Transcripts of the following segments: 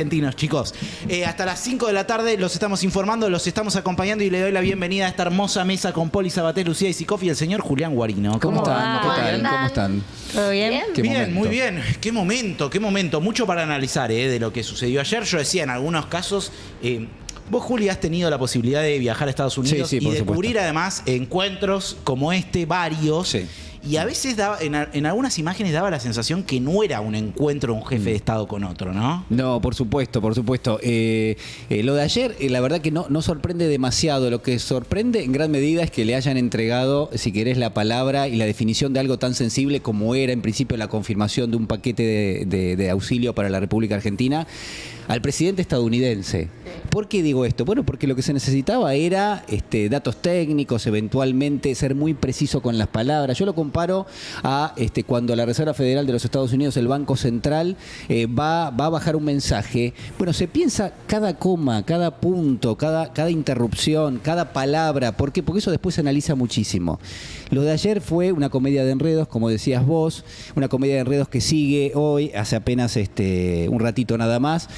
Argentinos, chicos. Hasta las 5 de la tarde los estamos informando, los estamos acompañando y le doy la bienvenida a esta hermosa mesa con Poli Sabaté, Lucía Isicoff y el señor Julián Guarino. ¿Cómo están? ¿Qué tal? ¿Cómo están? ¿Todo bien? Bien, muy bien. Qué momento. Mucho para analizar de lo que sucedió ayer. Yo decía, en algunos casos... Vos, Juli, has tenido la posibilidad de viajar a Estados Unidos Sí, y por de supuesto. cubrir además encuentros como este, varios. Sí. Y a veces en algunas imágenes daba la sensación que no era un encuentro de un jefe de Estado con otro, ¿no? No, por supuesto. Lo de ayer, la verdad que no sorprende demasiado. Lo que sorprende en gran medida es que le hayan entregado, si querés, la palabra y la definición de algo tan sensible como era en principio la confirmación de un paquete de auxilio para la República Argentina al presidente estadounidense. ¿Por qué digo esto? Bueno, porque lo que se necesitaba era datos técnicos, eventualmente ser muy preciso con las palabras. Yo lo comparo a cuando la Reserva Federal de los Estados Unidos, el Banco Central, va a bajar un mensaje. Bueno, se piensa cada coma, cada punto, cada interrupción, cada palabra. ¿Por qué? Porque eso después se analiza muchísimo. Lo de ayer fue una comedia de enredos, como decías vos, una comedia de enredos que sigue hoy, hace apenas un ratito nada más.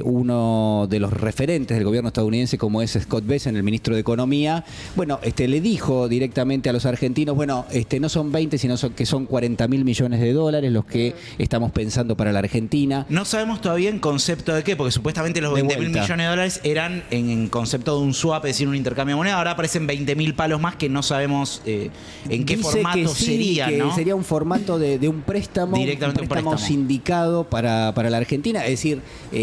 Uno de los referentes del gobierno estadounidense, como es Scott Bessent, el ministro de Economía, bueno, le dijo directamente a los argentinos, bueno, no son 20, sino que son 40.000 millones de dólares los que estamos pensando para la Argentina. No sabemos todavía en concepto de qué, porque supuestamente los 20.000 millones de dólares eran en concepto de un swap, es decir, un intercambio de moneda. Ahora aparecen 20.000 palos más que no sabemos en qué Dice formato que sí, sería, que ¿no? sería un formato de un préstamo, Directamente un préstamo sindicado para la Argentina. Es decir,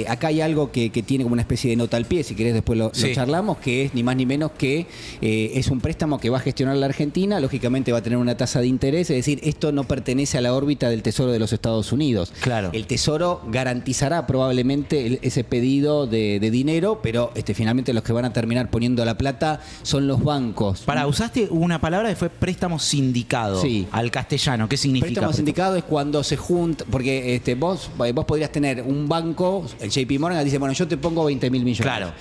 acá hay algo que tiene como una especie de nota al pie, si querés después lo charlamos, que es ni más ni menos que es un préstamo que va a gestionar la Argentina, lógicamente va a tener una tasa de interés, es decir, esto no pertenece a la órbita del Tesoro de los Estados Unidos. Claro. El Tesoro garantizará probablemente ese pedido de dinero, pero finalmente los que van a terminar poniendo la plata son los bancos. Usaste una palabra que fue préstamo sindicado al castellano. ¿Qué significa? Préstamo sindicado es cuando se junta, porque vos podrías tener un banco, el JP Morgan dice, bueno, yo te pongo 20.000 millones. Claro.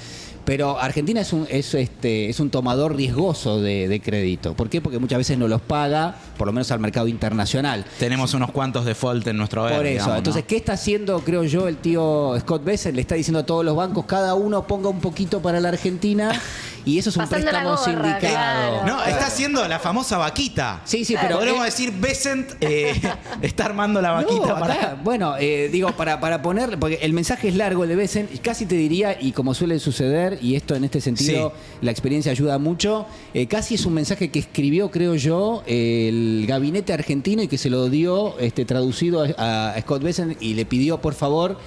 Pero Argentina es un tomador riesgoso de crédito. ¿Por qué? Porque muchas veces no los paga, por lo menos al mercado internacional. Tenemos unos cuantos default en nuestro haber. Por eso. Digamos, Entonces, ¿no? ¿qué está haciendo, creo yo, el tío Scott Bessent? Le está diciendo a todos los bancos, cada uno ponga un poquito para la Argentina. Y eso es un Pasando préstamo la gorra, sindicado. claro. No, está haciendo la famosa vaquita. Sí, pero podremos decir Bessent está armando la vaquita no, para... acá, bueno, digo, para poner, porque el mensaje es largo el de Bessent, y casi te diría, y como suele suceder, y esto en este sentido, la experiencia ayuda mucho, casi es un mensaje que escribió, creo yo, el gabinete argentino y que se lo dio traducido a Scott Bessent y le pidió, por favor,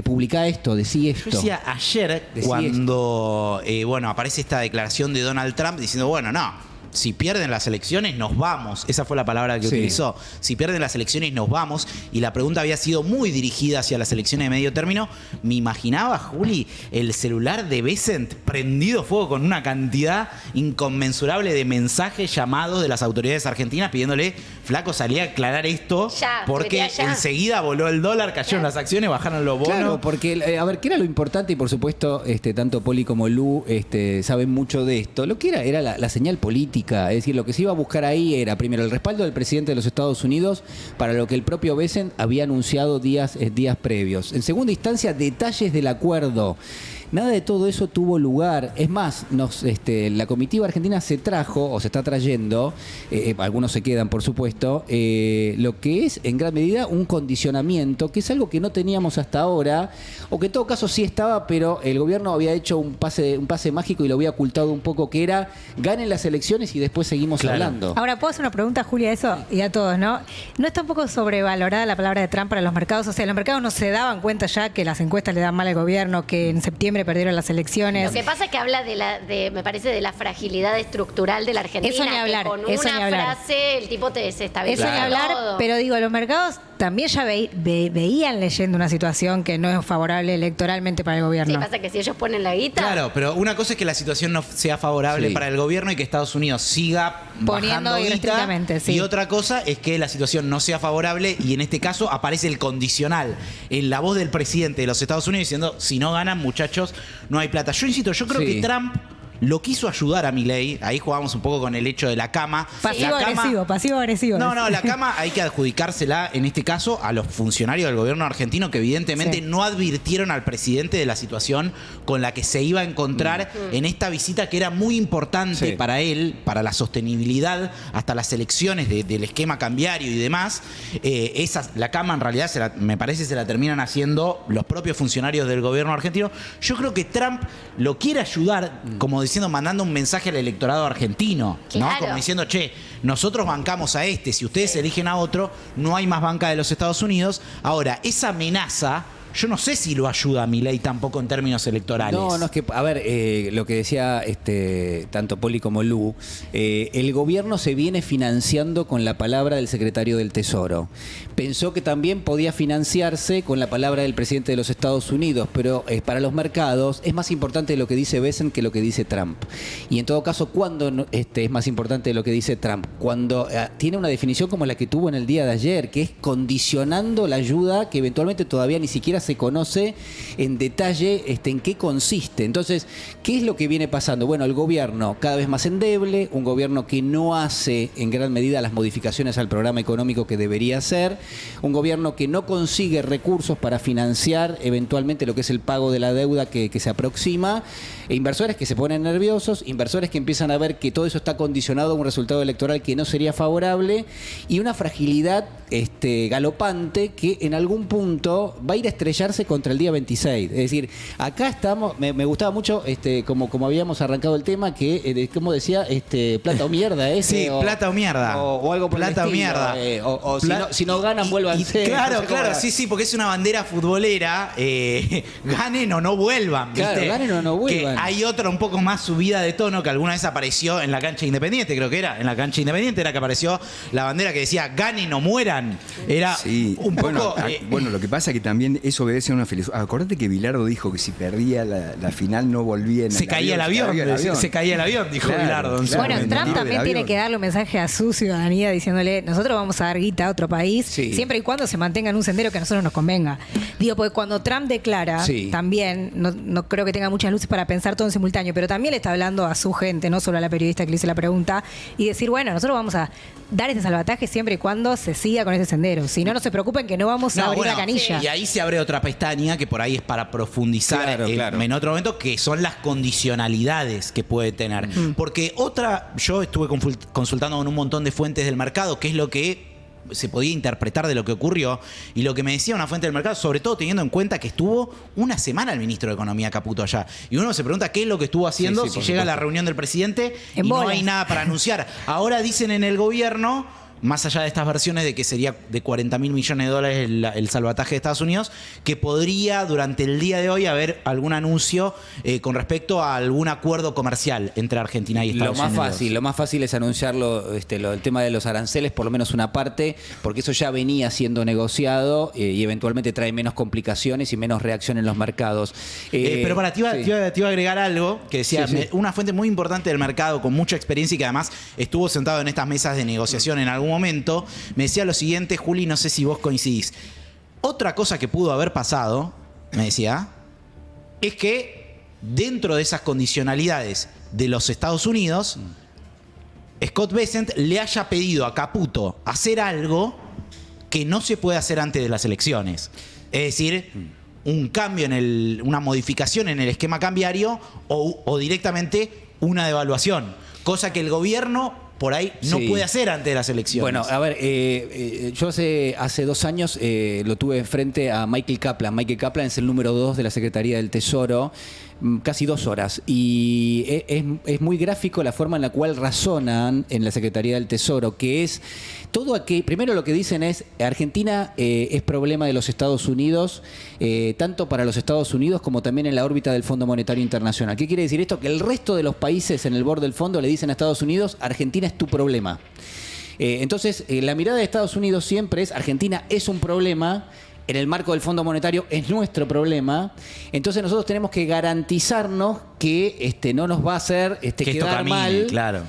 publicá esto, decí esto. Yo decía ayer, cuando aparece esta declaración de Donald Trump diciendo, bueno, no, si pierden las elecciones nos vamos. Esa fue la palabra que utilizó. Si pierden las elecciones nos vamos. Y la pregunta había sido muy dirigida hacia las elecciones de medio término. Me imaginaba, Juli, el celular de Bessent prendido fuego con una cantidad inconmensurable de mensajes, llamados de las autoridades argentinas pidiéndole, flaco, salí a aclarar esto, ya, porque enseguida voló el dólar, cayeron las acciones, bajaron los bonos. Claro, porque, a ver, ¿qué era lo importante? Y por supuesto, tanto Poli como Lu saben mucho de esto. Lo que era la señal política. Es decir, lo que se iba a buscar ahí era, primero, el respaldo del presidente de los Estados Unidos para lo que el propio Bessent había anunciado días previos. En segunda instancia, detalles del acuerdo. Nada de todo eso tuvo lugar. Es más, la comitiva argentina se trajo, o se está trayendo, algunos se quedan, por supuesto, lo que es, en gran medida, un condicionamiento, que es algo que no teníamos hasta ahora, o que en todo caso sí estaba, pero el gobierno había hecho un pase mágico y lo había ocultado un poco, que era, ganen las elecciones y después seguimos hablando. Ahora, ¿puedo hacer una pregunta, Julia, a eso y a todos, no? ¿No está un poco sobrevalorada la palabra de Trump para los mercados? O sea, los mercados no se daban cuenta ya que las encuestas le dan mal al gobierno, que en septiembre perdieron las elecciones. Lo que pasa es que habla me parece, de la fragilidad estructural de la Argentina. Eso ni hablar, que con eso una ni hablar. frase el tipo te desestabiliza. Eso ni hablar, todo. pero digo, los mercados también ya veían leyendo una situación que no es favorable electoralmente para el gobierno. Sí, pasa que si ellos ponen la guita... Claro, pero una cosa es que la situación no sea favorable para el gobierno y que Estados Unidos siga poniendo bajando guita, irrestrictamente, y otra cosa es que la situación no sea favorable y en este caso aparece el condicional en la voz del presidente de los Estados Unidos diciendo, si no ganan, muchachos, no hay plata. Yo insisto, yo creo que Trump lo quiso ayudar a Milei. Ahí jugamos un poco con el hecho de la cama. Pasivo-agresivo. No, la cama hay que adjudicársela, en este caso, a los funcionarios del gobierno argentino que evidentemente no advirtieron al presidente de la situación con la que se iba a encontrar en esta visita que era muy importante para él, para la sostenibilidad hasta las elecciones del esquema cambiario y demás. La cama en realidad me parece se la terminan haciendo los propios funcionarios del gobierno argentino. Yo creo que Trump lo quiere ayudar, como diciendo, mandando un mensaje al electorado argentino, ¿no? Claro. Como diciendo, che, nosotros bancamos a este, si ustedes eligen a otro, no hay más banca de los Estados Unidos. Ahora, esa amenaza, yo no sé si lo ayuda a Milei tampoco en términos electorales. No, es que, a ver, lo que decía tanto Poli como Lu, el gobierno se viene financiando con la palabra del secretario del Tesoro. Pensó que también podía financiarse con la palabra del presidente de los Estados Unidos, pero para los mercados es más importante lo que dice Bessent que lo que dice Trump. Y en todo caso, ¿cuándo es más importante lo que dice Trump? Cuando tiene una definición como la que tuvo en el día de ayer, que es condicionando la ayuda que eventualmente todavía ni siquiera se conoce en detalle en qué consiste. Entonces, ¿qué es lo que viene pasando? Bueno, el gobierno cada vez más endeble, un gobierno que no hace en gran medida las modificaciones al programa económico que debería hacer, un gobierno que no consigue recursos para financiar eventualmente lo que es el pago de la deuda que se aproxima, e inversores que se ponen nerviosos, inversores que empiezan a ver que todo eso está condicionado a un resultado electoral que no sería favorable, y una fragilidad galopante que en algún punto va a ir a estrellarse contra el día 26. Es decir, acá estamos, me gustaba mucho como habíamos arrancado el tema, que como decía, plata o mierda, sí, plata o mierda. O algo por plata el estilo, o mierda. Si no ganan, vuelvan. Claro, sí, porque es una bandera futbolera, ganen o no vuelvan, ¿viste? Claro, ganen o no vuelvan. Que hay otra un poco más subida de tono que alguna vez apareció en la cancha Independiente, creo que era. En la cancha Independiente era que apareció la bandera que decía ganen o mueran. Era un poco... Bueno, lo que pasa es que también eso obedece a una filosofía. Acordate que Bilardo dijo que si perdía la final no volvía en se caía el avión, dijo Bilardo. Bueno, Trump también tiene que darle un mensaje a su ciudadanía diciéndole, nosotros vamos a dar guita a otro país, siempre y cuando se mantenga en un sendero que a nosotros nos convenga. Digo, porque cuando Trump declara, también, no creo que tenga muchas luces para pensar todo en simultáneo, pero también le está hablando a su gente, no solo a la periodista que le hizo la pregunta, y decir, bueno, nosotros vamos a dar este salvataje siempre y cuando se siga con ese sendero. Si no, no se preocupen que no vamos a abrir la canilla. Y ahí se abre otra pestaña que por ahí es para profundizar en otro momento, que son las condicionalidades que puede tener. Porque yo estuve consultando con un montón de fuentes del mercado, qué es lo que se podía interpretar de lo que ocurrió, y lo que me decía una fuente del mercado, sobre todo teniendo en cuenta que estuvo una semana el ministro de Economía Caputo allá, y uno se pregunta qué es lo que estuvo haciendo si llega a la reunión del presidente y no hay nada para anunciar. Ahora dicen en el gobierno, más allá de estas versiones de que sería de 40.000 millones de dólares el salvataje de Estados Unidos, que podría durante el día de hoy haber algún anuncio con respecto a algún acuerdo comercial entre Argentina y Estados Unidos. Lo más fácil es anunciarlo, el tema de los aranceles, por lo menos una parte, porque eso ya venía siendo negociado y eventualmente trae menos complicaciones y menos reacción en los mercados. Pero te iba a agregar algo que decía, una fuente muy importante del mercado con mucha experiencia y que además estuvo sentado en estas mesas de negociación en algún momento, me decía lo siguiente, Juli, no sé si vos coincidís. Otra cosa que pudo haber pasado, me decía, es que dentro de esas condicionalidades de los Estados Unidos, Scott Bessent le haya pedido a Caputo hacer algo que no se puede hacer antes de las elecciones. Es decir, un cambio una modificación en el esquema cambiario o directamente una devaluación. Cosa que el gobierno por ahí no puede hacer antes de las elecciones. Bueno, a ver, yo hace 2 años lo tuve frente a Michael Kaplan. Michael Kaplan es el número 2 de la Secretaría del Tesoro, casi 2 horas. Y es muy gráfico la forma en la cual razonan en la Secretaría del Tesoro, que es todo aquí. Primero lo que dicen es, Argentina es problema de los Estados Unidos, tanto para los Estados Unidos como también en la órbita del Fondo Monetario Internacional. ¿Qué quiere decir esto? Que el resto de los países en el borde del fondo le dicen a Estados Unidos, Argentina es tu problema. Entonces, la mirada de Estados Unidos siempre es, Argentina es un problema, en el marco del Fondo Monetario es nuestro problema, entonces nosotros tenemos que garantizarnos que no nos va a hacer quedar camine, mal, claro.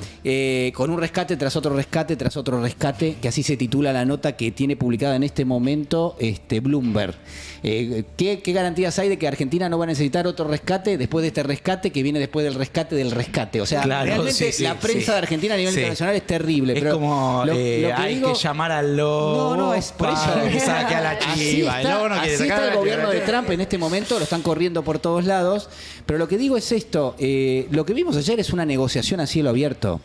Con un rescate tras otro rescate, que así se titula la nota que tiene publicada en este momento Bloomberg. ¿Qué garantías hay de que Argentina no va a necesitar otro rescate después de este rescate que viene después del rescate del rescate? O sea, claro, realmente la prensa de Argentina a nivel internacional es terrible. Es pero como hay que llamar al lobo. No, es por eso. Que saque a la chiva. Así está el gobierno de Trump en este momento, lo están corriendo por todos lados. Pero lo que digo es esto, lo que vimos ayer es una negociación a cielo abierto.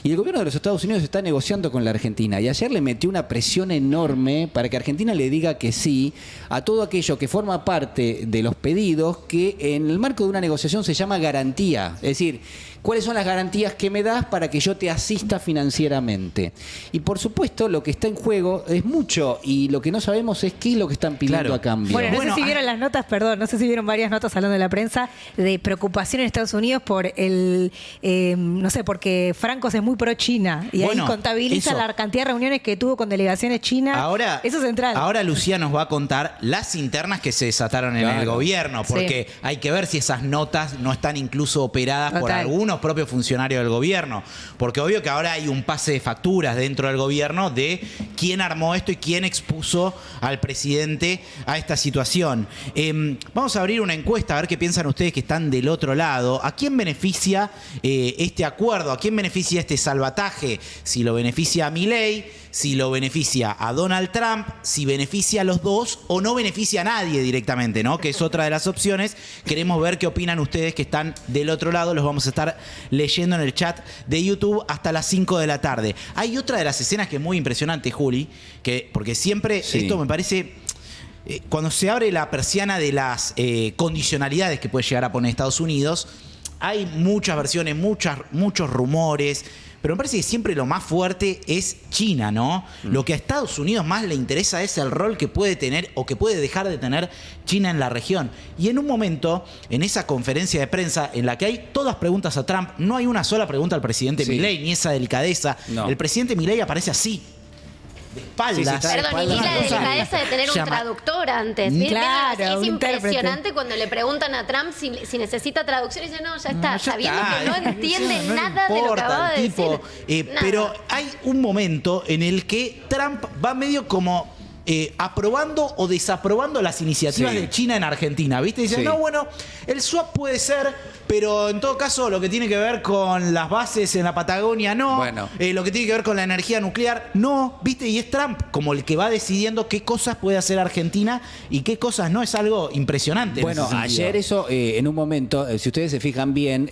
Y el gobierno de los Estados Unidos está negociando con la Argentina. Y ayer le metió una presión enorme para que Argentina le diga que sí a todo aquello que forma parte de los pedidos que en el marco de una negociación se llama garantía. Es decir, ¿cuáles son las garantías que me das para que yo te asista financieramente? Y por supuesto, lo que está en juego es mucho y lo que no sabemos es qué es lo que están pidiendo a cambio. Bueno, no sé si vieron las notas, no sé si vieron varias notas hablando de la prensa de preocupación en Estados Unidos por no sé, porque Franco es muy pro China y ahí contabiliza la cantidad de reuniones que tuvo con delegaciones chinas. Eso es central. Ahora Lucía nos va a contar las internas que se desataron en el gobierno, porque hay que ver si esas notas no están incluso operadas por algunos propios funcionarios del gobierno, porque obvio que ahora hay un pase de facturas dentro del gobierno de quién armó esto y quién expuso al presidente a esta situación. Vamos a abrir una encuesta a ver qué piensan ustedes que están del otro lado. ¿A quién beneficia este acuerdo? ¿A quién beneficia este salvataje? Si lo beneficia a Milei, si lo beneficia a Donald Trump, si beneficia a los dos o no beneficia a nadie directamente, ¿no? Que es otra de las opciones. Queremos ver qué opinan ustedes que están del otro lado. Los vamos a estar leyendo en el chat de YouTube hasta las 5 de la tarde. Hay otra de las escenas que es muy impresionante, Juli, porque siempre esto me parece... Cuando se abre la persiana de las condicionalidades que puede llegar a poner Estados Unidos, hay muchas versiones, muchos rumores, pero me parece que siempre lo más fuerte es China, ¿no? Lo que a Estados Unidos más le interesa es el rol que puede tener o que puede dejar de tener China en la región. Y en un momento, en esa conferencia de prensa en la que hay todas preguntas a Trump, no hay una sola pregunta al presidente Milei, ni esa delicadeza. No. El presidente Milei aparece así, de espaldas. Perdón, y ni la delicadeza de tener un traductor antes. Claro, es impresionante cuando le preguntan a Trump si necesita traducción y dice, no, ya está, sabiendo que no entiende nada de lo que acaba de decir. Pero hay un momento en el que Trump va medio como... aprobando o desaprobando las iniciativas de China en Argentina, ¿viste? Dicen, no, bueno, el swap puede ser, pero en todo caso lo que tiene que ver con las bases en la Patagonia, no. Bueno. Lo que tiene que ver con la energía nuclear, no, ¿viste? Y es Trump como el que va decidiendo qué cosas puede hacer Argentina y qué cosas no. Es algo impresionante. Bueno, ayer eso, en un momento, si ustedes se fijan bien,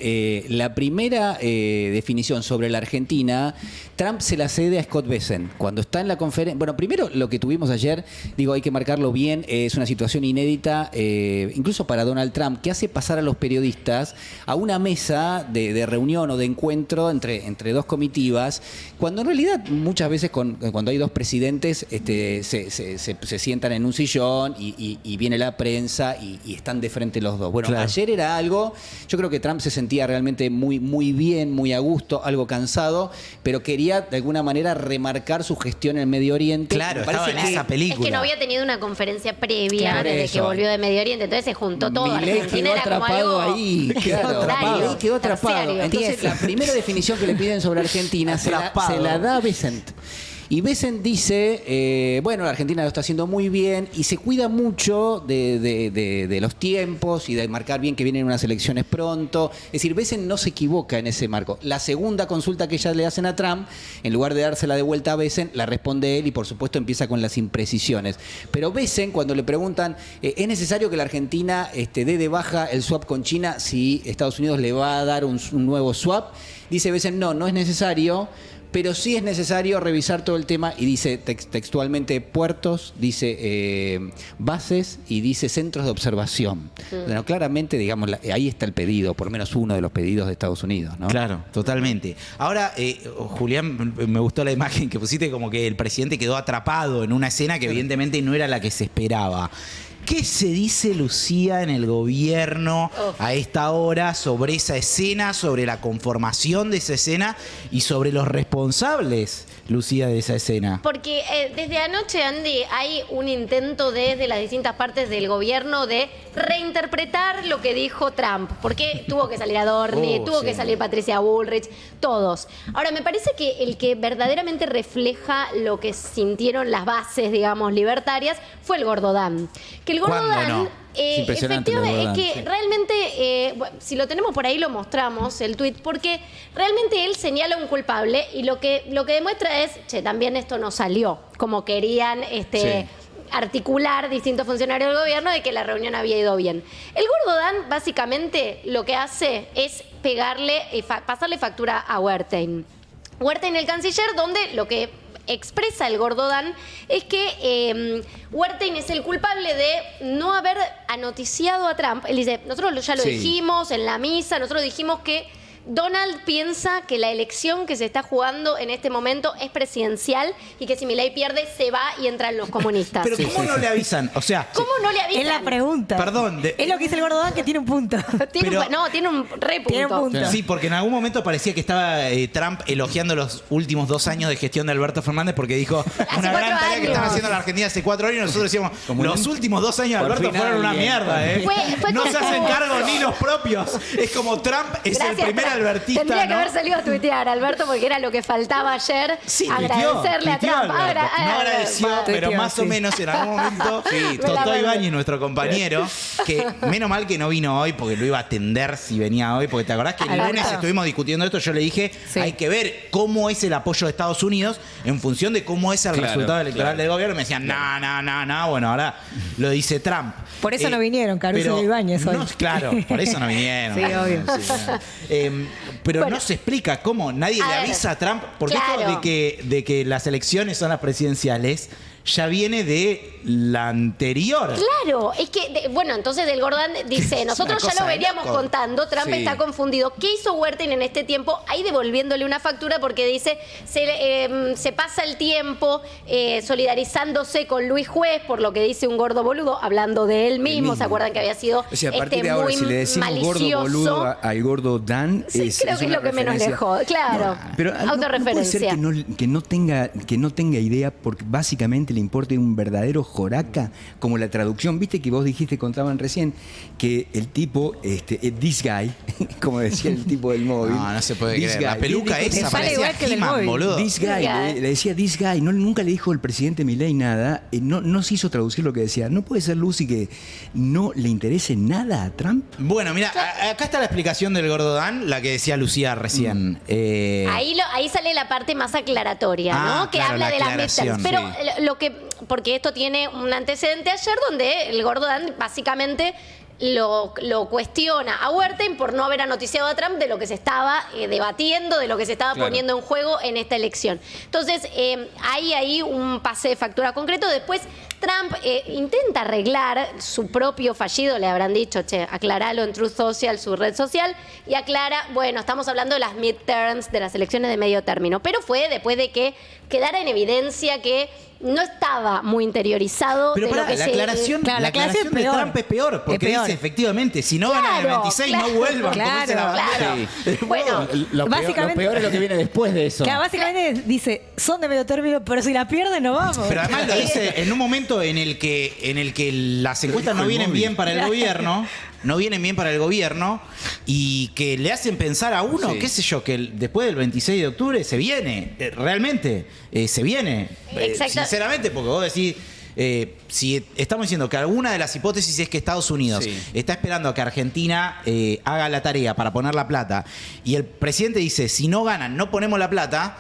la primera definición sobre la Argentina, Trump se la cede a Scott Bessent. Cuando está en la conferencia... Bueno, primero lo que tuvimos ayer, digo, hay que marcarlo bien, es una situación inédita, incluso para Donald Trump, que hace pasar a los periodistas a una mesa de reunión o de encuentro entre dos comitivas, cuando en realidad muchas veces cuando hay dos presidentes se sientan en un sillón y viene la prensa y están de frente los dos. Bueno, ayer era algo, yo creo que Trump se sentía realmente muy, muy bien, muy a gusto, algo cansado, pero quería de alguna manera remarcar su gestión en Medio Oriente. Claro, estaba en esa película. Es que no había tenido una conferencia previa desde que volvió de Medio Oriente, entonces se juntó todo. Argentina era atrapado como algo ahí. Quedó atrapado. Entonces, la primera definición que le piden sobre Argentina se la da Bessent. Y Bessent dice, bueno, la Argentina lo está haciendo muy bien y se cuida mucho de los tiempos y de marcar bien que vienen unas elecciones pronto. Es decir, Bessent no se equivoca en ese marco. La segunda consulta que ellas le hacen a Trump, en lugar de dársela de vuelta a Bessent, la responde él y por supuesto empieza con las imprecisiones. Pero Bessent, cuando le preguntan, ¿es necesario que la Argentina dé de baja el swap con China si Estados Unidos le va a dar un nuevo swap? Dice Bessent, no es necesario. Pero sí es necesario revisar todo el tema y dice textualmente puertos, dice bases y dice centros de observación. Bueno, claramente, digamos, ahí está el pedido, por lo menos uno de los pedidos de Estados Unidos, ¿no? Claro, totalmente. Ahora, Julián, me gustó la imagen que pusiste, como que el presidente quedó atrapado en una escena que evidentemente no era la que se esperaba. ¿Qué se dice, Lucía, en el gobierno a esta hora sobre esa escena, sobre la conformación de esa escena y sobre los responsables Lucía, de esa escena? Porque desde anoche, Andy, hay un intento desde las distintas partes del gobierno de reinterpretar lo que dijo Trump. Porque tuvo que salir Adorni, tuvo que salir Patricia Bullrich, todos. Ahora, me parece que el que verdaderamente refleja lo que sintieron las bases, digamos, libertarias, fue el Gordo Dan. Que el Gordo Dan... no? Efectivamente, es que realmente, si lo tenemos por ahí, lo mostramos, el tuit, porque realmente él señala un culpable y lo que demuestra es, también esto no salió como querían articular distintos funcionarios del gobierno de que la reunión había ido bien. El Gordo Dan básicamente lo que hace es pasarle factura a Wertheim. Wertheim, el canciller, donde lo que expresa el Gordo Dan es que Wertheim es el culpable de no haber anoticiado a Trump. Él dice, nosotros ya lo dijimos en la misa, nosotros dijimos que Donald piensa que la elección que se está jugando en este momento es presidencial y que si Milei pierde se va y entran los comunistas. Pero ¿cómo no le avisan? O sea, ¿cómo no le avisan? Es la pregunta. Perdón. Es lo que dice el Gordo Dan, que tiene un punto. Tiene un repunto. Tiene un punto. Sí, porque en algún momento parecía que estaba Trump elogiando los últimos 2 años de gestión de Alberto Fernández porque dijo una gran tarea que estaba haciendo la Argentina hace 4 años y nosotros decíamos, los últimos 2 años de Alberto fueron una mierda, Fue no como- se hacen cargo ni los propios. Es como Trump es el primer Trump. albertista, Tendría que ¿no? haber salido a tuitear, Alberto, porque era lo que faltaba ayer. Sí, agradecerle a tuiteó Trump. Alberto. No agradeció, pero Tuiteó, más o sí. menos en algún momento Me la Totó mando. Ibáñez, nuestro compañero, que menos mal que no vino hoy porque lo iba a atender si venía hoy, porque te acordás que el Alberto. lunes estuvimos discutiendo esto, yo le dije, Sí. hay que ver cómo es el apoyo de Estados Unidos en función de cómo es el resultado electoral del gobierno. Me decían, no, bueno, ahora lo dice Trump. Por eso no vinieron, Caruso pero y Ibáñez hoy. no, claro, por eso no vinieron. Sí, obvio. Pero Bueno. no se explica cómo nadie le A ver, avisa a Trump, porque claro. esto de que las elecciones son las presidenciales ya viene de la anterior. Claro, es que, bueno, entonces del Gordán dice, nosotros una ya cosa lo de veníamos loco. contando, Trump está confundido. ¿Qué hizo Wertheim en este tiempo? Ahí devolviéndole una factura porque dice, se pasa el tiempo solidarizándose con Luis Juez, por lo que dice un gordo boludo, hablando de él mismo. ¿Se acuerdan que había sido O sea, a partir de ahora, muy si le decimos gordo malicioso? boludo al gordo Dan, Sí, creo que es lo que menos le jode. Claro, Pero no puede ser autorreferencia. que no tenga idea, porque básicamente le importe un verdadero joraca, como la traducción. Viste que vos dijiste, contaban recién, que el tipo, this guy, como decía el tipo del móvil. No se puede this creer. La guy. peluca Dijo, esa sale igual parecía que el He-Man, móvil. boludo. This guy, guy. le decía this guy, nunca le dijo el presidente Milei nada, no se hizo traducir lo que decía. ¿No puede ser, Lucy, que no le interese nada a Trump? Bueno, mira, acá está la explicación del gordo Dan, la que decía Lucía recién. Ahí sale la parte más aclaratoria, Ah, ¿no? Que claro, habla la de las aclaración, midterms. Pero porque esto tiene un antecedente ayer donde el gordo Dan básicamente lo cuestiona a Wertheim por no haber anoticiado a Trump de lo que se estaba debatiendo, de lo que se estaba poniendo en juego en esta elección. Entonces, hay ahí un pase de factura concreto. Después, Trump intenta arreglar su propio fallido, le habrán dicho, aclaralo en Truth Social, su red social, y aclara, bueno, estamos hablando de las midterms, de las elecciones de medio término, pero fue después de que quedara en evidencia que no estaba muy interiorizado Pero de pará, lo que la se... aclaración, Claro, la la aclaración aclaración de es peor. Trump es peor, porque Es peor. dice, efectivamente, si no ganan el Claro, 26, claro. no vuelvan, Claro, como dice la bandera. claro. Bueno, Lo Básicamente- peor es lo que viene después de eso. Que básicamente dice, son de medio término, pero si la pierden no vamos. Pero además lo dice en un momento en el que las encuestas no vienen bien para el gobierno, y que le hacen pensar a uno, qué sé yo, que después del 26 de octubre se viene, realmente, se viene. Exacto. Sinceramente, porque vos decís, si estamos diciendo que alguna de las hipótesis es que Estados Unidos está esperando a que Argentina haga la tarea para poner la plata, y el presidente dice, si no ganan, no ponemos la plata.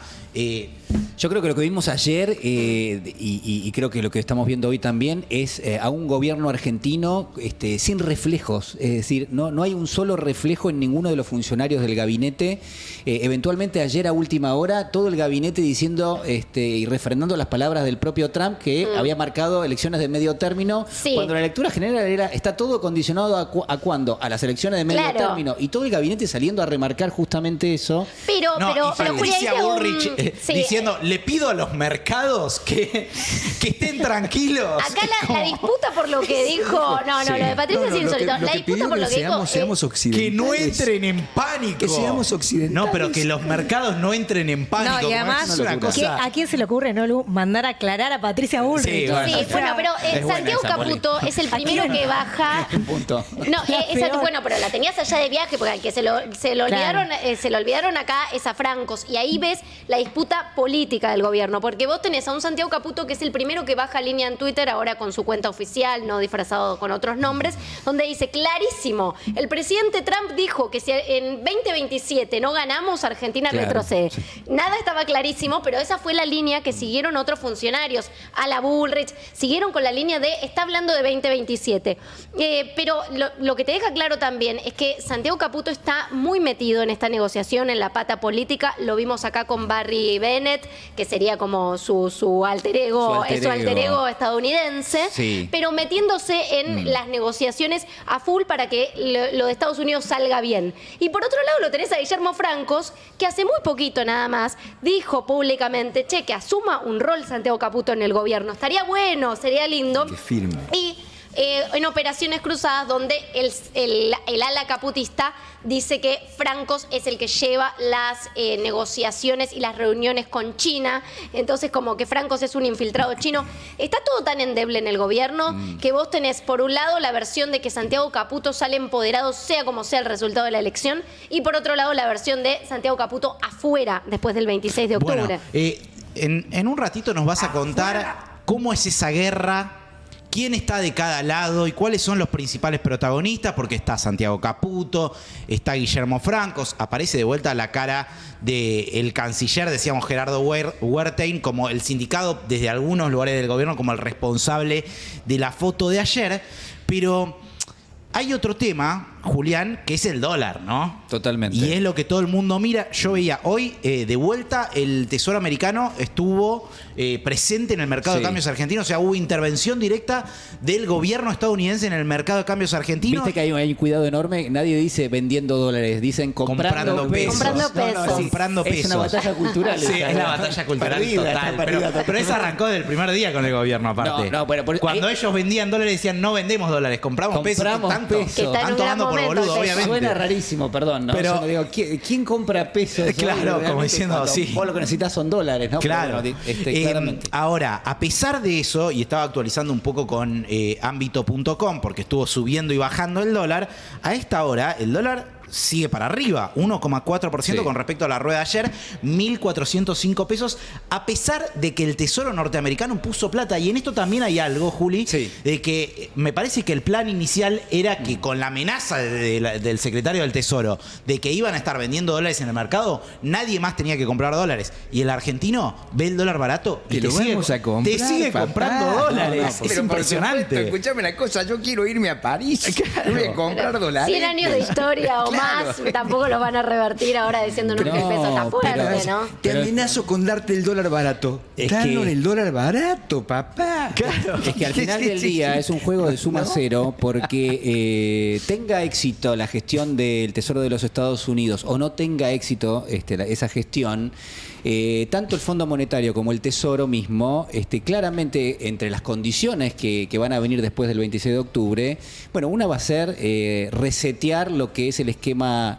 Yo creo que lo que vimos ayer, y creo que lo que estamos viendo hoy también, es a un gobierno argentino sin reflejos. Es decir, no hay un solo reflejo en ninguno de los funcionarios del gabinete. Eventualmente ayer a última hora, todo el gabinete diciendo y refrendando las palabras del propio Trump, que había marcado elecciones de medio término, Sí. cuando la lectura general era, está todo condicionado a ¿cuándo? A las elecciones de medio Claro. término. Y todo el gabinete saliendo a remarcar justamente eso. pero No, y Julia, Patricia dice Bullrich sí, diciendo diciendo, le pido a los mercados que estén tranquilos. Acá la disputa por lo que dijo... No, lo de Patricia es insólito. La disputa por lo que dijo... Seamos occidentales. Que no entren en pánico. Que seamos occidentales. No, pero que los mercados no entren en pánico. No, y además, es una cosa... ¿a quién se le ocurre mandar a aclarar a Patricia Bullrich? Sí, bueno, pero Santiago Caputo es el primero que baja... Punto. No, bueno, pero la tenías allá de viaje, porque al que se lo olvidaron acá es a Francos. Y ahí ves la disputa política del gobierno, porque vos tenés a un Santiago Caputo que es el primero que baja línea en Twitter, ahora con su cuenta oficial, no disfrazado con otros nombres, donde dice clarísimo, el presidente Trump dijo que si en 2027 no ganamos, Argentina retrocede. Sí. Nada estaba clarísimo, pero esa fue la línea que siguieron otros funcionarios, a la Bullrich, siguieron con la línea de, está hablando de 2027. Pero lo que te deja claro también es que Santiago Caputo está muy metido en esta negociación, en la pata política. Lo vimos acá con Barry Bennett, que sería como su alter ego, su alter ego estadounidense, sí, pero metiéndose en las negociaciones a full para que lo de Estados Unidos salga bien. Y por otro lado lo tenés a Guillermo Francos, que hace muy poquito nada más dijo públicamente, que asuma un rol Santiago Caputo en el gobierno. Estaría bueno, sería lindo. Que firme. Y en operaciones cruzadas donde el ala caputista dice que Francos es el que lleva las negociaciones y las reuniones con China. Entonces como que Francos es un infiltrado chino. Está todo tan endeble en el gobierno que vos tenés por un lado la versión de que Santiago Caputo sale empoderado sea como sea el resultado de la elección, y por otro lado la versión de Santiago Caputo afuera después del 26 de octubre. Bueno, en un ratito nos vas a contar cómo es esa guerra, quién está de cada lado y cuáles son los principales protagonistas, porque está Santiago Caputo, está Guillermo Francos, aparece de vuelta la cara del canciller, decíamos Gerardo Wertheim, como el sindicado desde algunos lugares del gobierno como el responsable de la foto de ayer, pero hay otro tema, Julián, que es el dólar, ¿no? Totalmente. Y es lo que todo el mundo mira. Yo veía hoy, de vuelta, el Tesoro americano estuvo presente en el mercado de cambios argentinos. O sea, hubo intervención directa del gobierno estadounidense en el mercado de cambios argentinos. Viste que hay un cuidado enorme. Nadie dice vendiendo dólares, dicen comprando pesos. Comprando pesos. Comprando pesos. Es una batalla cultural. Sí, es la batalla cultural total. Pero eso arrancó del primer día con el gobierno, aparte. Cuando ellos vendían dólares, decían no vendemos dólares, compramos pesos. Están tomando por boludo, obviamente. Suena rarísimo, perdón, ¿no? Pero, digo, ¿quién compra pesos? Claro, como diciendo, sí. Vos lo que necesitas son dólares, ¿no? Claro. Pero, claramente. Ahora, a pesar de eso, y estaba actualizando un poco con ámbito.com, porque estuvo subiendo y bajando el dólar, a esta hora el dólar sigue para arriba, 1,4% con respecto a la rueda de ayer, 1.405 pesos, a pesar de que el Tesoro norteamericano puso plata. Y en esto también hay algo, Juli, de que me parece que el plan inicial era que con la amenaza del secretario del Tesoro de que iban a estar vendiendo dólares en el mercado, nadie más tenía que comprar dólares. Y el argentino ve el dólar barato y te sigue comprando dólares. Es impresionante. Escuchame una cosa, yo quiero irme a París. Voy a comprar dólares. 100 años de historia o más, tampoco los van a revertir ahora diciéndonos que el peso está fuerte, ¿no? Te amenazo con darte el dólar barato. Danos el dólar barato, papá. Claro. Es que al final del día es un juego de suma cero, porque tenga éxito la gestión del Tesoro de los Estados Unidos o no tenga éxito esa gestión, tanto el Fondo Monetario como el Tesoro mismo, claramente entre las condiciones que van a venir después del 26 de octubre, bueno, una va a ser resetear lo que es el esquema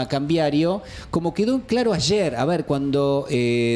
cambiario, como quedó claro ayer. A ver, cuando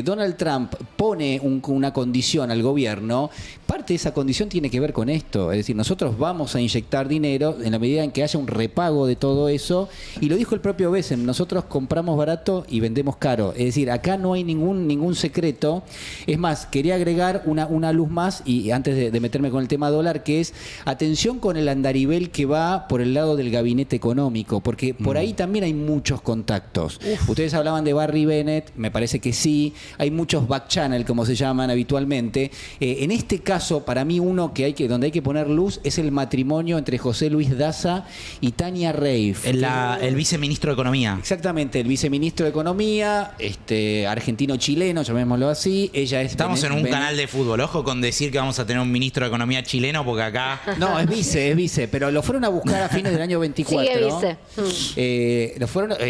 Donald Trump pone una condición al gobierno, parte de esa condición tiene que ver con esto, es decir, nosotros vamos a inyectar dinero en la medida en que haya un repago de todo eso, y lo dijo el propio Bessem, nosotros compramos barato y vendemos caro, es decir, acá no hay ningún secreto. Es más, quería agregar una luz más, y antes de meterme con el tema dólar, que es atención con el andarivel que va por el lado del gabinete económico, porque por ahí también hay muchos contactos. Ustedes hablaban de Barry Bennett, me parece que sí, hay muchos back channel, como se llaman habitualmente. En este caso, para mí, donde hay que poner luz es el matrimonio entre José Luis Daza y Tania Reif. El viceministro de Economía. Exactamente, el viceministro de Economía, argentino, argentino-chileno, llamémoslo así. Ella es Estamos en un canal de fútbol, ojo con decir que vamos a tener un ministro de Economía chileno, porque acá... No, es vice, pero lo fueron a buscar a fines del año 24. Sigue vice.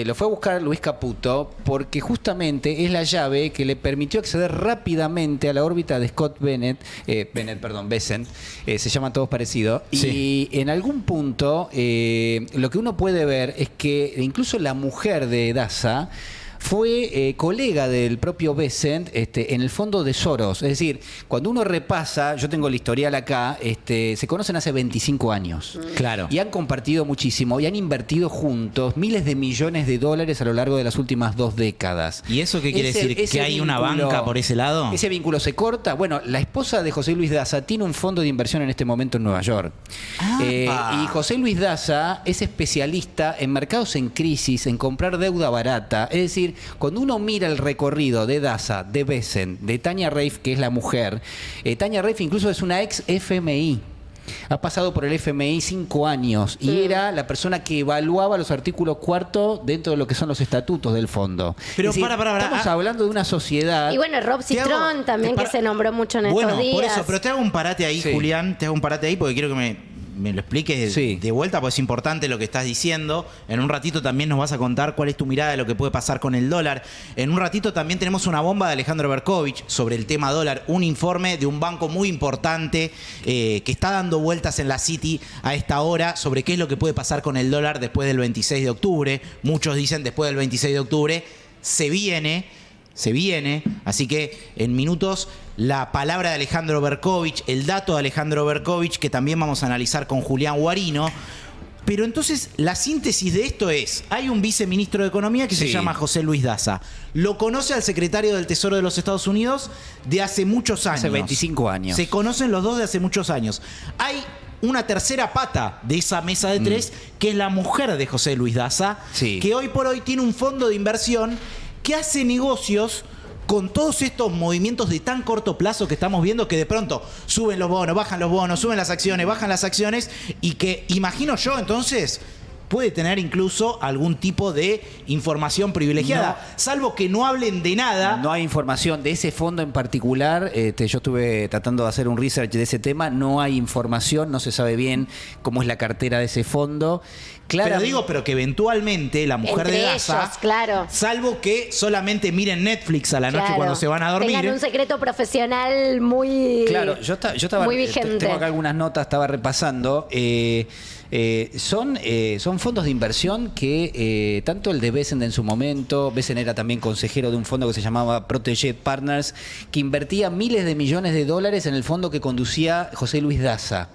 Lo fue a buscar Luis Caputo porque justamente es la llave que le permitió acceder rápidamente a la órbita de Scott Bessent, se llaman todos parecidos, y en algún punto lo que uno puede ver es que incluso la mujer de Daza fue colega del propio Bessent en el fondo de Soros. Es decir, cuando uno repasa, yo tengo el historial acá, se conocen hace 25 años. Claro. Y han compartido muchísimo y han invertido juntos miles de millones de dólares a lo largo de las últimas 2 décadas. ¿Y eso qué quiere decir? ¿Que hay una banca por ese lado? Ese vínculo se corta. Bueno, la esposa de José Luis Daza tiene un fondo de inversión en este momento en Nueva York. Y José Luis Daza es especialista en mercados en crisis, en comprar deuda barata. Es decir, cuando uno mira el recorrido de Daza, de Bessent, de Tanya Reif, que es la mujer, Tanya Reif incluso es una ex FMI. Ha pasado por el FMI 5 años y era la persona que evaluaba los artículos 4 dentro de lo que son los estatutos del fondo. Pero es decir, estamos hablando de una sociedad... Y bueno, Rob Citron también, que se nombró mucho en estos días. Por eso, pero te hago un parate ahí, Julián, te hago un parate ahí porque quiero que me lo expliques de vuelta, porque es importante lo que estás diciendo. En un ratito también nos vas a contar cuál es tu mirada de lo que puede pasar con el dólar. En un ratito también tenemos una bomba de Alejandro Berkovich sobre el tema dólar, un informe de un banco muy importante que está dando vueltas en la City a esta hora sobre qué es lo que puede pasar con el dólar después del 26 de octubre. Muchos dicen después del 26 de octubre se viene, así que en minutos la palabra de Alejandro Berkovich, el dato de Alejandro Berkovich, que también vamos a analizar con Julián Guarino. Pero entonces la síntesis de esto es, hay un viceministro de Economía que se llama José Luis Daza. Lo conoce al secretario del Tesoro de los Estados Unidos de hace muchos años. Hace 25 años. Se conocen los dos de hace muchos años. Hay una tercera pata de esa mesa de 3, que es la mujer de José Luis Daza, que hoy por hoy tiene un fondo de inversión que hace negocios con todos estos movimientos de tan corto plazo que estamos viendo, que de pronto suben los bonos, bajan los bonos, suben las acciones, bajan las acciones, y que, imagino yo, entonces puede tener incluso algún tipo de información privilegiada, salvo que no hablen de nada. No hay información de ese fondo en particular. Yo estuve tratando de hacer un research de ese tema. No hay información, no se sabe bien cómo es la cartera de ese fondo. Claro, pero que eventualmente la mujer de Daza, salvo que solamente miren Netflix a la noche cuando se van a dormir. Tengan un secreto profesional muy, yo estaba muy vigente. Tengo acá algunas notas, estaba repasando. Son fondos de inversión que tanto el de Bessent en su momento, Bessent era también consejero de un fondo que se llamaba Protégé Partners, que invertía miles de millones de dólares en el fondo que conducía José Luis Daza.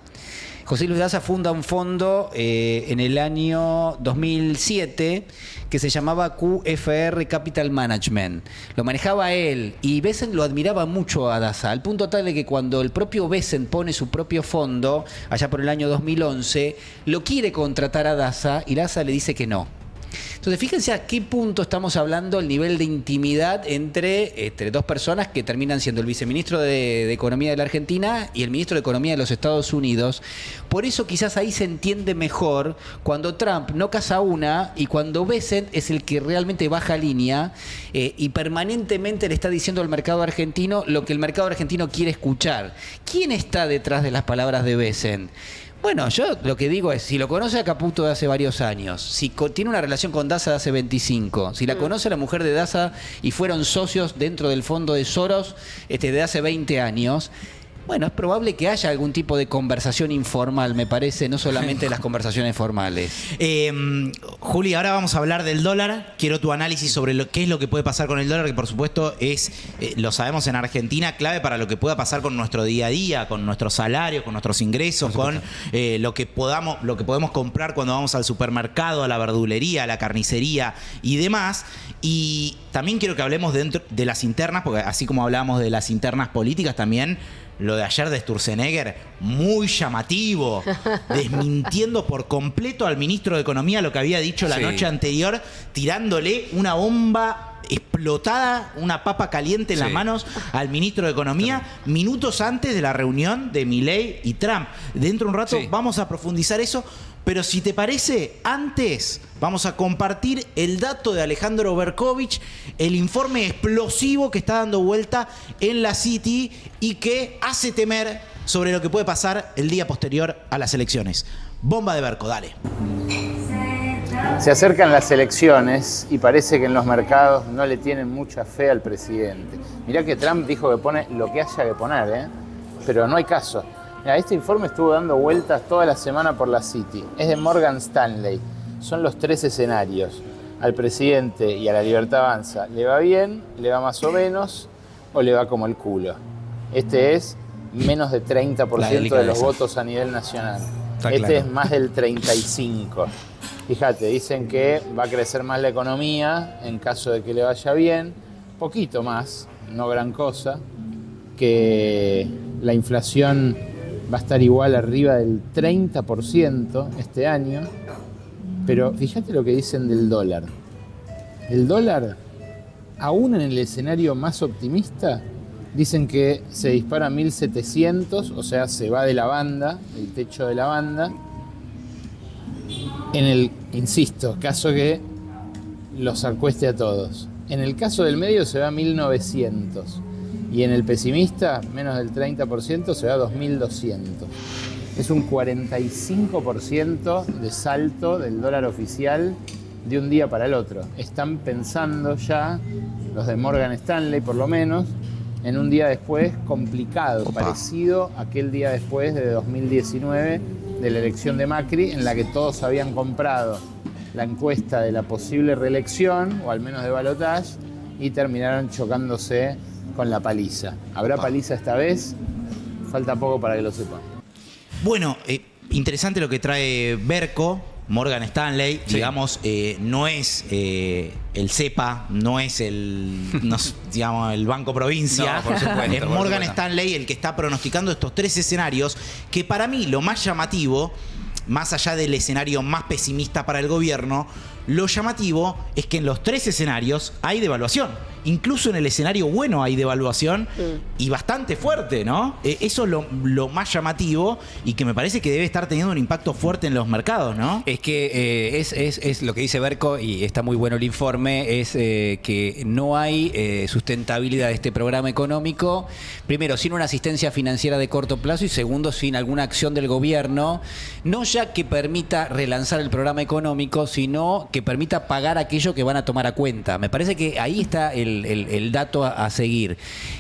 José Luis Daza funda un fondo en el año 2007 que se llamaba QFR Capital Management. Lo manejaba él y Bessent lo admiraba mucho a Daza, al punto tal de que cuando el propio Bessent pone su propio fondo, allá por el año 2011, lo quiere contratar a Daza y Daza le dice que no. Entonces, fíjense a qué punto estamos hablando el nivel de intimidad entre dos personas que terminan siendo el viceministro de Economía de la Argentina y el ministro de Economía de los Estados Unidos. Por eso quizás ahí se entiende mejor cuando Trump no caza una y cuando Bessent es el que realmente baja línea y permanentemente le está diciendo al mercado argentino lo que el mercado argentino quiere escuchar. ¿Quién está detrás de las palabras de Bessent? Bueno, yo lo que digo es, si lo conoce a Caputo de hace varios años, si tiene una relación con Daza de hace 25, si la conoce la mujer de Daza y fueron socios dentro del fondo de Soros de hace 20 años, bueno, es probable que haya algún tipo de conversación informal, me parece, no solamente las conversaciones formales. Juli, ahora vamos a hablar del dólar. Quiero tu análisis sobre qué es lo que puede pasar con el dólar, que por supuesto es, lo sabemos en Argentina, clave para lo que pueda pasar con nuestro día a día, con nuestros salarios, con nuestros ingresos, con lo que podemos comprar cuando vamos al supermercado, a la verdulería, a la carnicería y demás. Y también quiero que hablemos dentro de las internas, porque así como hablábamos de las internas políticas, también lo de ayer de Sturzenegger, muy llamativo, desmintiendo por completo al ministro de Economía lo que había dicho la noche anterior, tirándole una bomba explotada, una papa caliente en las manos al ministro de Economía, minutos antes de la reunión de Milei y Trump. Dentro de un rato vamos a profundizar eso, Pero si te parece, antes vamos a compartir el dato de Alejandro Berkovich, el informe explosivo que está dando vuelta en la City y que hace temer sobre lo que puede pasar el día posterior a las elecciones. Bomba de Berko, dale. Se acercan las elecciones y parece que en los mercados no le tienen mucha fe al presidente. Mirá que Trump dijo que pone lo que haya que poner, pero no hay caso. Mirá, este informe estuvo dando vueltas toda la semana por la City. Es de Morgan Stanley. Son los 3 escenarios. Al presidente y a la Libertad Avanza le va bien, le va más o menos, o le va como el culo. Este es menos de 30% de los votos a nivel nacional. Este es más del 35%. Fíjate, dicen que va a crecer más la economía en caso de que le vaya bien, poquito más, no gran cosa, que la inflación va a estar igual arriba del 30% este año, pero fíjate lo que dicen del dólar. El dólar, aún en el escenario más optimista, dicen que se dispara a 1700, o sea, se va de la banda, el techo de la banda, en el, insisto, caso que los acueste a todos. En el caso del medio se va a 1900 y en el pesimista, menos del 30%, se va a 2200. Es un 45% de salto del dólar oficial de un día para el otro. Están pensando ya, los de Morgan Stanley por lo menos, en un día después complicado, parecido a aquel día después de 2019, de la elección de Macri, en la que todos habían comprado la encuesta de la posible reelección, o al menos de balotaje, y terminaron chocándose con la paliza. ¿Habrá paliza esta vez? Falta poco para que lo sepan. Bueno, interesante lo que trae Berko, Morgan Stanley, digamos, no es el CEPA, no es digamos, el Banco Provincia, no, por supuesto, es Morgan Stanley el que está pronosticando estos 3 escenarios, que para mí lo más llamativo, más allá del escenario más pesimista para el gobierno, lo llamativo es que en los 3 escenarios hay devaluación. Incluso en el escenario bueno hay devaluación y bastante fuerte, ¿no? Eso es lo más llamativo y que me parece que debe estar teniendo un impacto fuerte en los mercados, ¿no? Es que es lo que dice Berko, y está muy bueno el informe, es que no hay sustentabilidad de este programa económico, primero, sin una asistencia financiera de corto plazo y segundo, sin alguna acción del gobierno, no ya que permita relanzar el programa económico, sino que permita pagar aquello que van a tomar a cuenta. Me parece que ahí está el dato a seguir.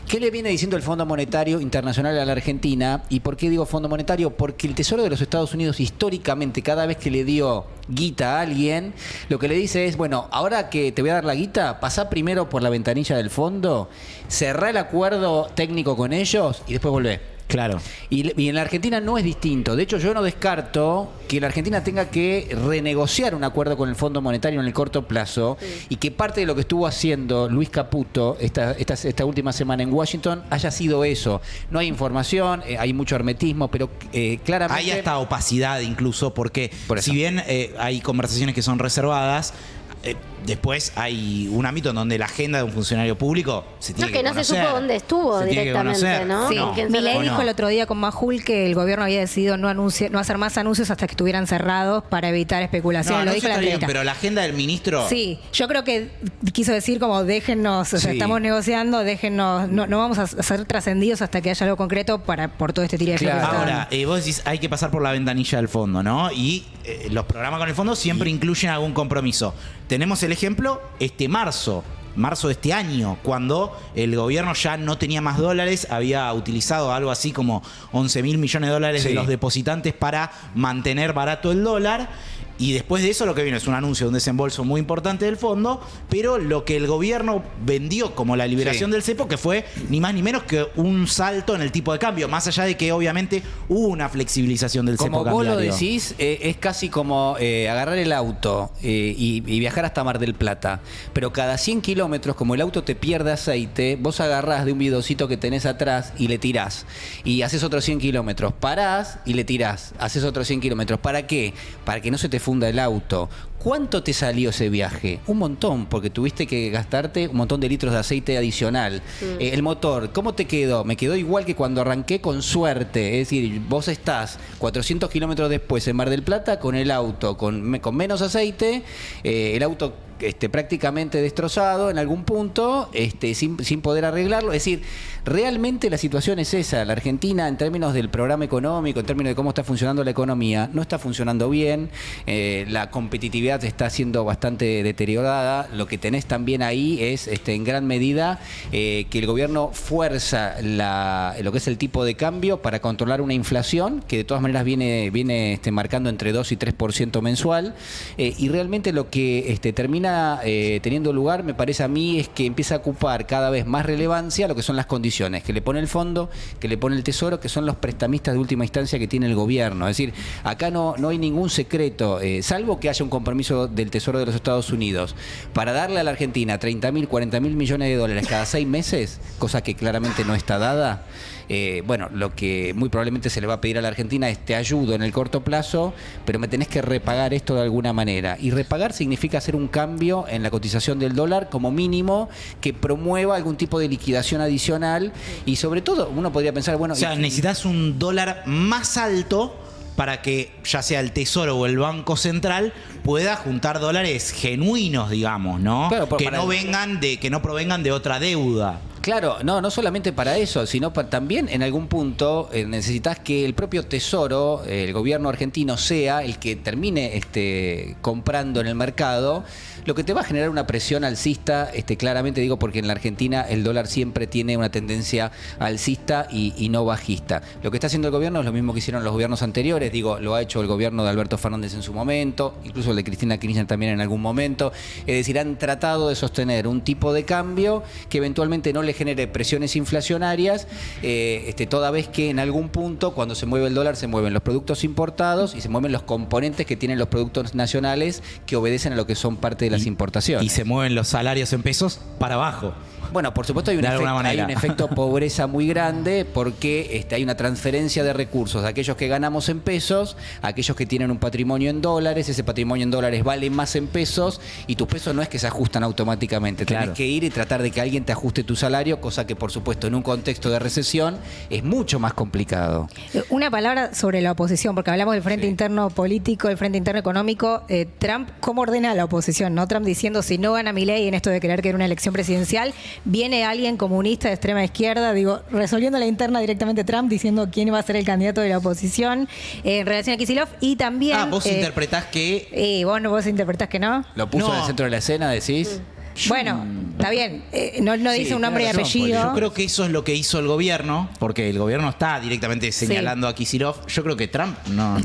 ¿Qué le viene diciendo el Fondo Monetario Internacional a la Argentina? ¿Y por qué digo Fondo Monetario? Porque el Tesoro de los Estados Unidos históricamente, cada vez que le dio guita a alguien, lo que le dice es, bueno, ahora que te voy a dar la guita, pasá primero por la ventanilla del fondo, cerrá el acuerdo técnico con ellos y después volvé. Claro. Y en la Argentina no es distinto. De hecho, yo no descarto que la Argentina tenga que renegociar un acuerdo con el Fondo Monetario en el corto plazo y que parte de lo que estuvo haciendo Luis Caputo esta última semana en Washington haya sido eso. No hay información, hay mucho hermetismo, pero claramente... Hay hasta opacidad incluso, porque si bien hay conversaciones que son reservadas, después hay un ámbito en donde la agenda de un funcionario público se tiene que conocer. No se supo dónde estuvo directamente, ¿no? Sí. Milei dijo el otro día con Majul que el gobierno había decidido no hacer más anuncios hasta que estuvieran cerrados para evitar especulación. Lo dijo la bien, pero la agenda del ministro... Sí, yo creo que quiso decir como déjennos, o sea, estamos negociando, déjennos, no vamos a ser trascendidos hasta que haya algo concreto por todo este tiraje. Claro. Ahora, vos decís, hay que pasar por la ventanilla del fondo, ¿no? Y los programas con el fondo siempre incluyen algún compromiso. Tenemos el ejemplo marzo de este año, cuando el gobierno ya no tenía más dólares, había utilizado algo así como 11.000 millones de dólares de los depositantes para mantener barato el dólar. Y después de eso lo que vino es un anuncio de un desembolso muy importante del fondo, pero lo que el gobierno vendió como la liberación del cepo, que fue ni más ni menos que un salto en el tipo de cambio, más allá de que obviamente hubo una flexibilización del cepo cambiario. Como vos lo decís, es casi como agarrar el auto y viajar hasta Mar del Plata, pero cada 100 kilómetros, como el auto te pierde aceite, vos agarrás de un bidocito que tenés atrás y le tirás, y haces otros 100 kilómetros, parás y le tirás, haces otros 100 kilómetros. ¿Para qué? Para que no se te funda el auto. ¿Cuánto te salió ese viaje? Un montón, porque tuviste que gastarte un montón de litros de aceite adicional. El motor, ¿cómo te quedó? Me quedó igual que cuando arranqué, con suerte. Es decir, vos estás 400 kilómetros después en Mar del Plata con el auto, con menos aceite, el auto prácticamente destrozado en algún punto, sin poder arreglarlo. Es decir, realmente la situación es esa. La Argentina, en términos del programa económico, en términos de cómo está funcionando la economía, no está funcionando bien. La competitividad está siendo bastante deteriorada. Lo que tenés también ahí es, en gran medida, que el gobierno fuerza lo que es el tipo de cambio para controlar una inflación que de todas maneras viene marcando entre 2 y 3% mensual. Y realmente lo que termina teniendo lugar, me parece a mí, es que empieza a ocupar cada vez más relevancia lo que son las condiciones que le pone el fondo, que le pone el Tesoro, que son los prestamistas de última instancia que tiene el gobierno. Es decir, acá no hay ningún secreto, salvo que haya un compromiso del Tesoro de los Estados Unidos para darle a la Argentina 30.000, 40.000 millones de dólares cada 6 meses, cosa que claramente no está dada. Bueno, lo que muy probablemente se le va a pedir a la Argentina es: te ayudo en el corto plazo, pero me tenés que repagar esto de alguna manera. Y repagar significa hacer un cambio en la cotización del dólar, como mínimo, que promueva algún tipo de liquidación adicional. Y sobre todo, uno podría pensar, bueno... O sea, necesitas un dólar más alto para que ya sea el Tesoro o el Banco Central pueda juntar dólares genuinos, digamos, ¿no? Claro, que no provengan de otra deuda. Claro, no solamente para eso, sino también en algún punto necesitas que el propio Tesoro, el gobierno argentino, sea el que termine comprando en el mercado, lo que te va a generar una presión alcista, claramente digo, porque en la Argentina el dólar siempre tiene una tendencia alcista y no bajista. Lo que está haciendo el gobierno es lo mismo que hicieron los gobiernos anteriores, lo ha hecho el gobierno de Alberto Fernández en su momento, incluso el de Cristina Kirchner también en algún momento. Es decir, han tratado de sostener un tipo de cambio que eventualmente no le genere presiones inflacionarias, toda vez que en algún punto, cuando se mueve el dólar, se mueven los productos importados y se mueven los componentes que tienen los productos nacionales que obedecen a lo que son parte de las importaciones. Y se mueven los salarios en pesos para abajo. Bueno, por supuesto hay un efecto pobreza muy grande, porque hay una transferencia de recursos de aquellos que ganamos en pesos a aquellos que tienen un patrimonio en dólares. Ese patrimonio en dólares vale más en pesos y tus pesos no es que se ajustan automáticamente. Tenés que ir y tratar de que alguien te ajuste tu salario, cosa que por supuesto en un contexto de recesión es mucho más complicado. Una palabra sobre la oposición, porque hablamos del frente interno político, el frente interno económico. Trump, ¿cómo ordena la oposición? ¿No? Trump diciendo, si no gana Milei en esto de querer que era una elección presidencial, viene alguien comunista de extrema izquierda, resolviendo la interna directamente Trump, diciendo quién va a ser el candidato de la oposición en relación a Kicillof. Y también... vos interpretás que... vos interpretás que no. Lo puso en el centro de la escena, decís... Bueno, está bien, no dice un nombre y apellido. Yo creo que eso es lo que hizo el gobierno, porque el gobierno está directamente señalando a Kicillof. Yo creo que Trump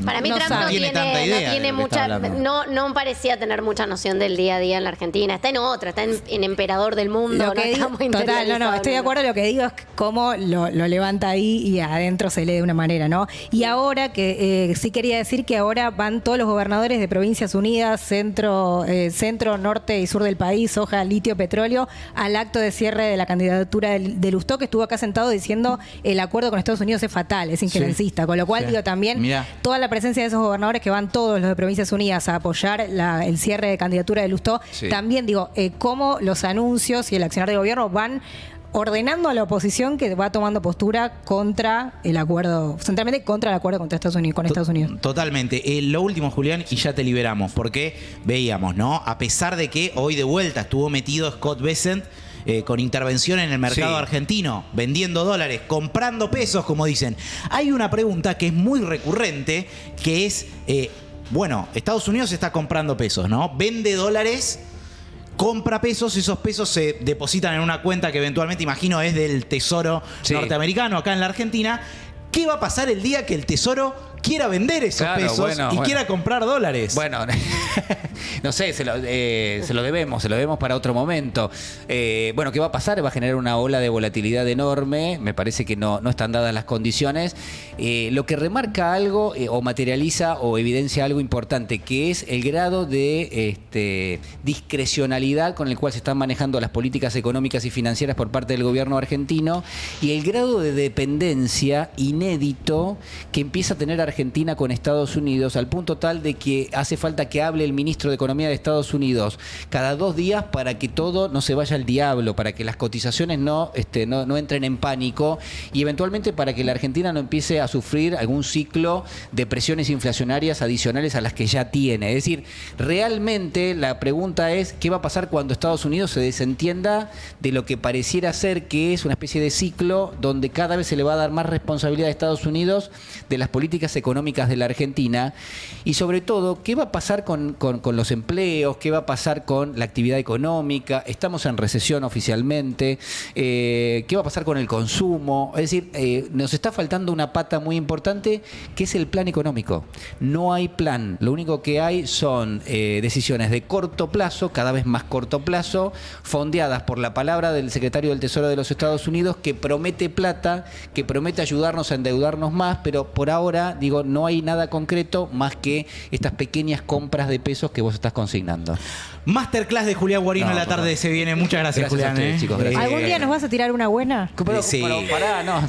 para mí Trump no tiene tanta idea, no tiene mucha, no parecía tener mucha noción del día a día en la Argentina. Está en otra, está en emperador del mundo. Lo que estoy de acuerdo. Lo que digo es cómo lo levanta ahí y adentro se lee de una manera, ¿no? Y ahora que sí quería decir que ahora van todos los gobernadores de Provincias Unidas, centro, norte y sur del país, soja, litio, petróleo, al acto de cierre de la candidatura de Lustó, que estuvo acá sentado diciendo el acuerdo con Estados Unidos es fatal, es injerencista. Con lo cual, también toda la presencia de esos gobernadores que van todos los de Provincias Unidas a apoyar el cierre de candidatura de Lustó, también cómo los anuncios y el accionar del gobierno van ordenando a la oposición que va tomando postura contra el acuerdo, centralmente contra el acuerdo con Estados Unidos. Totalmente. Lo último, Julián, y ya te liberamos, porque veíamos, ¿no? A pesar de que hoy de vuelta estuvo metido Scott Bessent con intervención en el mercado argentino, vendiendo dólares, comprando pesos, como dicen. Hay una pregunta que es muy recurrente, que es, Estados Unidos está comprando pesos, ¿no? Vende dólares, compra pesos, esos pesos se depositan en una cuenta que eventualmente, imagino, es del Tesoro norteamericano acá en la Argentina. ¿Qué va a pasar el día que el Tesoro quiera vender esos pesos y quiera comprar dólares? Bueno, no sé, se lo debemos para otro momento. ¿Qué va a pasar? Va a generar una ola de volatilidad enorme. Me parece que no están dadas las condiciones. Lo que remarca algo o materializa o evidencia algo importante, que es el grado de discrecionalidad con el cual se están manejando las políticas económicas y financieras por parte del gobierno argentino, y el grado de dependencia inédito que empieza a tener Argentina Argentina con Estados Unidos, al punto tal de que hace falta que hable el ministro de Economía de Estados Unidos cada 2 días para que todo no se vaya al diablo, para que las cotizaciones no entren en pánico y eventualmente para que la Argentina no empiece a sufrir algún ciclo de presiones inflacionarias adicionales a las que ya tiene. Es decir, realmente la pregunta es ¿qué va a pasar cuando Estados Unidos se desentienda de lo que pareciera ser que es una especie de ciclo donde cada vez se le va a dar más responsabilidad a Estados Unidos de las políticas económicas de la Argentina? Y sobre todo, ¿qué va a pasar con los empleos? ¿Qué va a pasar con la actividad económica? Estamos en recesión oficialmente. ¿Qué va a pasar con el consumo? Es decir, nos está faltando una pata muy importante que es el plan económico. No hay plan. Lo único que hay son decisiones de corto plazo, cada vez más corto plazo, fondeadas por la palabra del secretario del Tesoro de los Estados Unidos que promete plata, que promete ayudarnos a endeudarnos más, pero por ahora, digo, no hay nada concreto más que estas pequeñas compras de pesos que vos estás consignando. Masterclass de Julián Guarino en la tarde se viene. Muchas gracias, Julián. A ustedes, chicos, gracias. ¿Algún día nos vas a tirar una buena? Sí. Pero pará, no.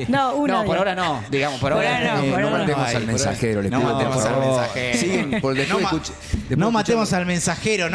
No, una. No, por ahora no. Digamos, por ahora No matemos al mensajero, le pido por favor. No matemos al mensajero. Siguen, por después No matemos al mensajero.